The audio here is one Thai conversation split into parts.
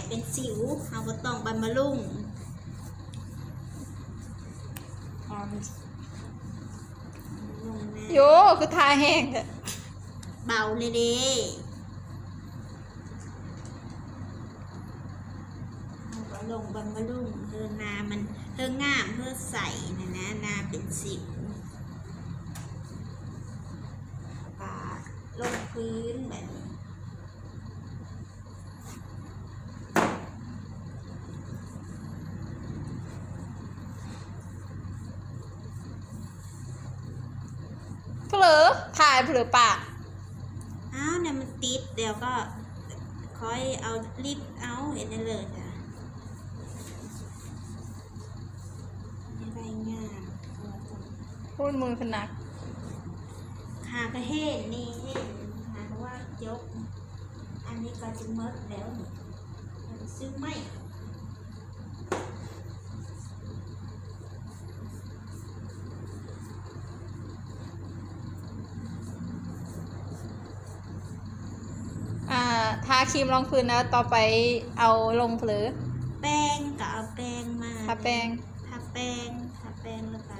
เป็นสิวเราก็ต้องบำรุงโยคือทาแห้งเบาเลยเด้เราก็ลงบำรุงเธอนามันเธองามเธอใส่นะนาเป็นสิวปาดลงพื้นแบบนี้เผลอถ่ายเผลอปาก อ้าวเนี่ยมันติดเดี๋ยวก็คอยเอาลิปเอาเห็นได้เลยจ้ะอะไรง่าย พูดมือพนัก หากระเห็นนี่เห็นหากว่ายกอันนี้ก็จะมดแล้วนี่ซื้อไม่ทาครีมรองพื้นแล้วต่อไปเอาลงเผลอ แป้งก็เอาแป้งมา ทาแป้ง ทาแป้งแล้วก็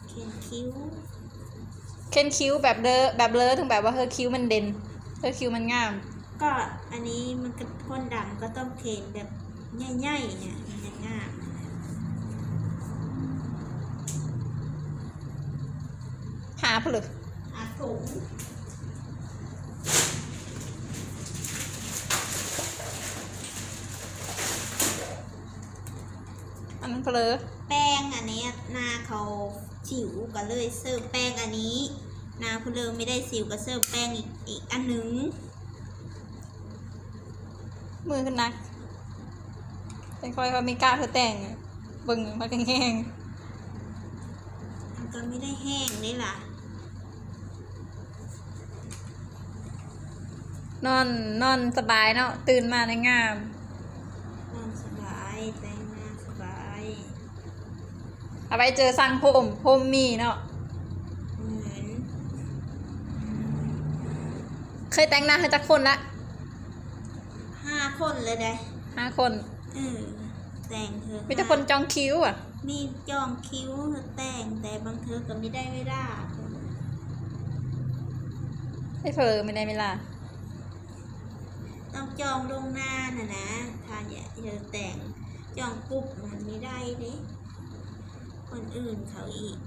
เขียนคิ้ว เค้นคิ้วแบบเลอะถึงแบบว่าคิ้วมันเด่นคิ้วมันงาม ก็อันนี้มันก็คนดำก็ต้องเขียนแบบใหญ่ๆเนี่ยง่าย หาเผลอ ๆอาถุง อันนั้นเผลอ แป้งอันนี้นาเขาสิวก็เลยเสิร์ฟแป้งอันนี้นาผู้เลิมไม่ได้สิวก็เสิร์ฟแป้งอีกอันหนึ่ง มือพนักเป็นคอยเขามีกล้าเธอแต่งเบิ่งมาแห้ง มันก็ไม่ได้แห้งนี่ล่ะ นอนสบายเนาะตื่นมาในงาม นอนสบายแต่งหน้าสบาย เอาไปเจอสั่งผมมีเนาะ เหมือน เคยแต่งหน้าให้จักคนละ 5 คนเลยได้ 5 คน แต่งเธอ มีแต่คนจองคิ้วอ่ะ มีจองคิ้วเธอแต่งแต่บางเธอก็ไม่ได้เวลา ไม่เผลอไม่ได้เวลา ต้องจองลวงหน้านะถ้าเนี่ยเธอแต่งจองปุ๊บมันไม่ได้เด้คนอื่นเขาอีก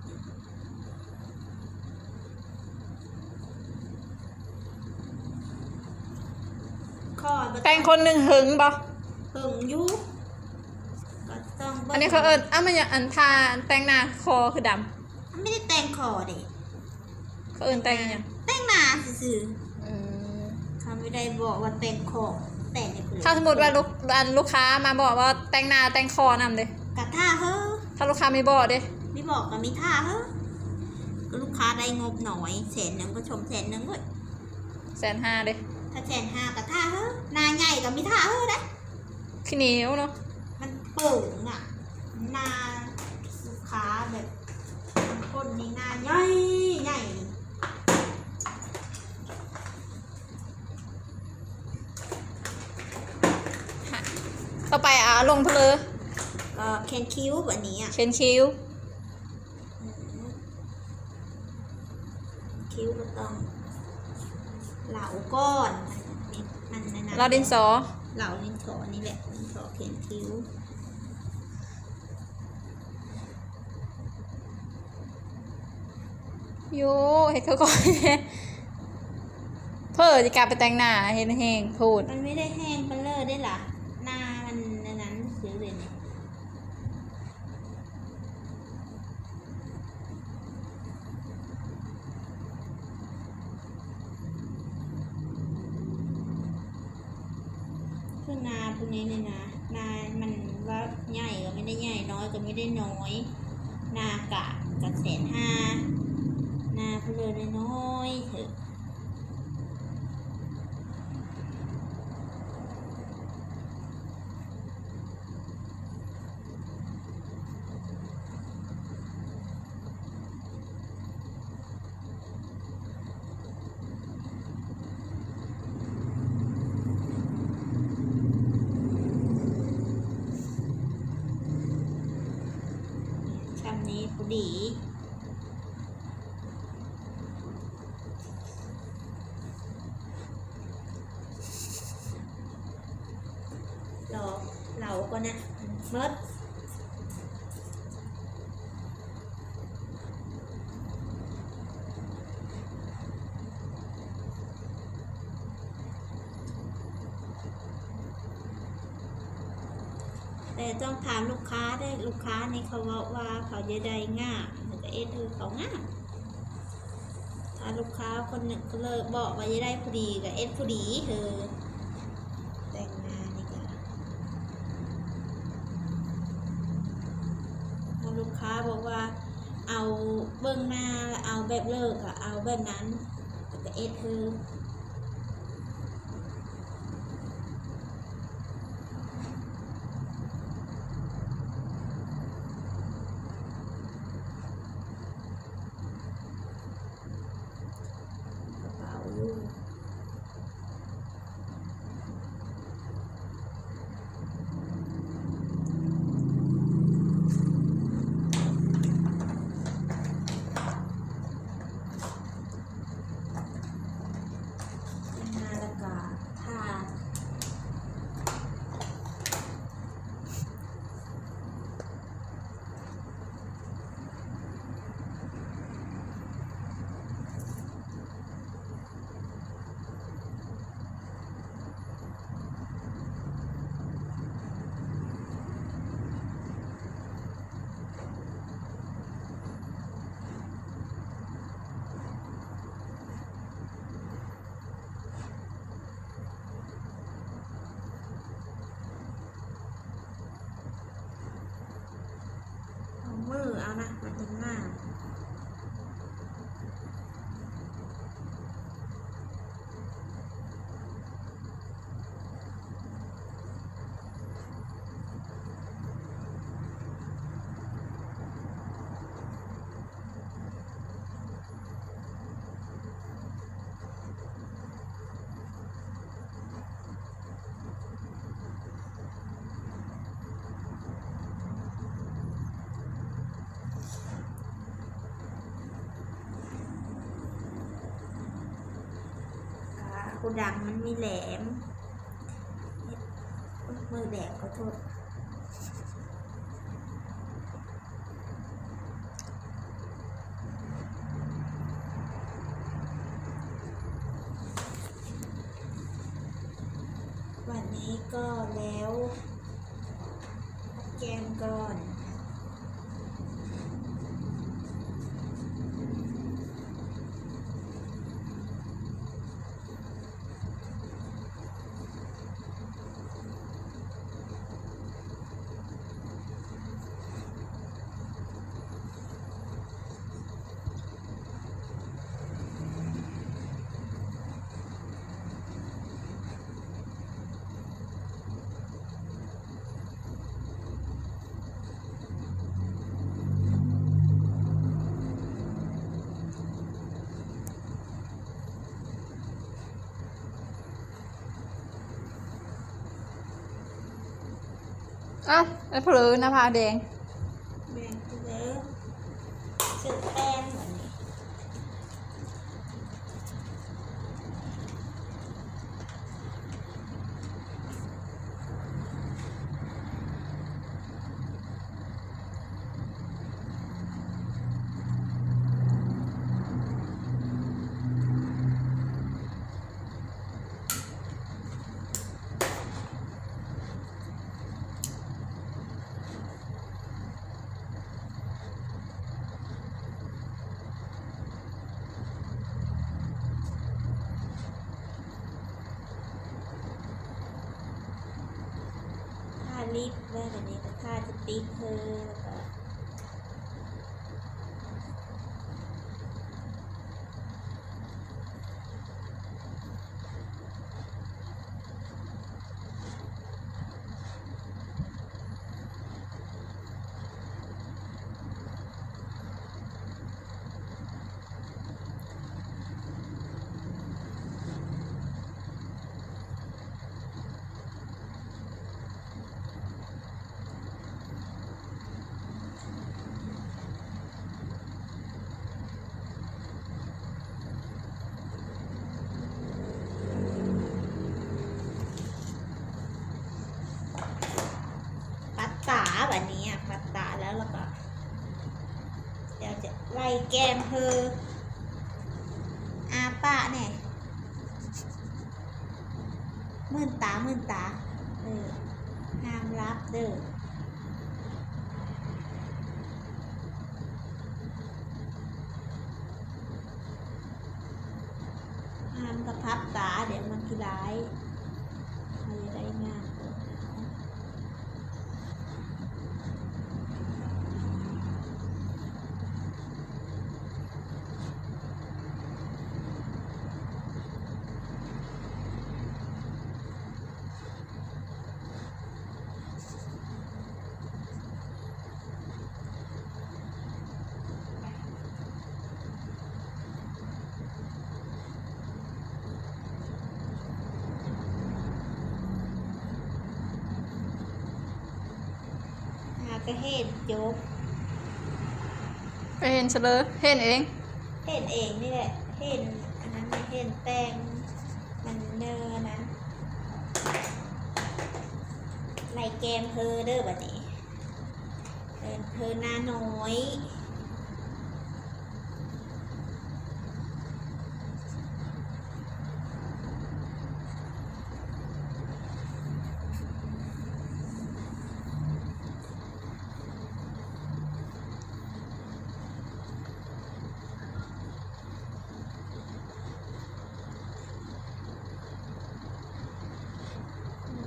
ข้อ แต่งคนหนึ่งหึงบ่ เพิ่งยุก็ต้องบิ่ง อันนี้เขามันอย่างอันทาแต่งหน้าคอคือด ไม่ได้แต่งคอเด็ ำเขาแต่งอย่าง แต่งหน้าซื่อๆเขาไม่ได้บอกว่าแต่งคอแต่งในเปลือก ถ้าสมมติว่าลูกค้ามาบอกว่าแต่งหน้าแต่งคอนำเลย กะท่าเฮ้อ ถ้าลูกค้าไม่บอกเด้ ไม่บอกก็มีท่าเฮ้อก็ลูกค้าได้งบหน่อย100,000ก็ชม100,000เว้ย 150,000เด้ ถ้า150,000ก็ท่าเฮ้อหน้าใหญ่ก็มีท่าเฮ้อได้ ขี้เหนียวเนาะ มันเปิ่งอ่ะหน้าลูกค้าแบบคนนี้หน้าใหญ่ใหญ่ ต่อไปลงเพลอ ก็แคนคิ้วแบบนี้อ่ะ เค้นคิ้ว คิ้วก็ต้องเหลาก้อนมันนะ เราดินสอ เหลาลิ้นสอนี่แหละลิ้นสอเขียนคิ้ว โยเฮ็ดเขาก่อนเพื่อจะกลับไปแต่งหน้าเห็นแห้งพูด มันไม่ได้แห้งเปเลอร์ได้หรอหน้ามันนั้นซื้อเลยเนี่ยคือนาพวกนี้เนี่ยนะนามันว่าใหญ่ก็ไม่ได้ใหญ่น้อยก็ไม่ได้น้อยนากะกับ150,000นาเพลอได้น้อยเถอะ ผู้ดีเราก็นะเมิดแต่ต้องถามลูกค้าได้ลูกค้านี่เขาว่าเขาจะได้ง่ายหรือเอสเขาง่ายถ้าลูกค้าคนหนึ่งเขาเลยบอกว่าจะได้พอดีกับเอสพอดีแต่งงานนี่ก็ถ้าลูกค้าบอกว่าเอาเบื้องหน้าเอาแบบเลิกอะเอาแบบนั้นกับเอสมือเอานะมันถึงหน้ากูดังมันมีแหลมมือแดกขอโทษวันนี้ก็แล้วแกงก่อนอ้าวไอ้เพลือหน้าผากแดงแบ่งไปเลยสืบแป้งเหมือนนี้ลิปแล้วอันนี้ก็ค่าจะติ๊กแล้วก็ แกมเธออาปะเนี่ยมื่นตาห้ามรับเด้อห้ามกระพับตาเดี๋ยวมันกี่ร้ายเขาจะได้งานก็เห็นจบ ไปเห็นเฉลยเห็นเอง เห็นเองนี่แหละเห็นอันนั้นไม่เห็นแป้งมันเนอนะไล่แกมเธอเด้อบัดนี้เธอหน้าน้อย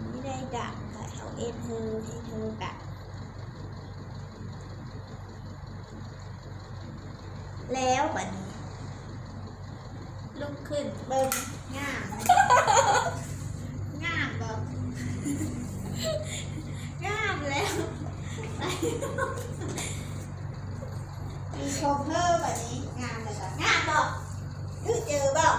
ไม่ได้ดักค่ะเอาเอ็นเธอให้เธอดักแล้วบัดนี้ลุกขึ้นเบิ่งง่ามง่ามบอกง่ามแล้วมีโชเฟอร์แบบนี้งามเลยค่ะงามบอกเจอบอก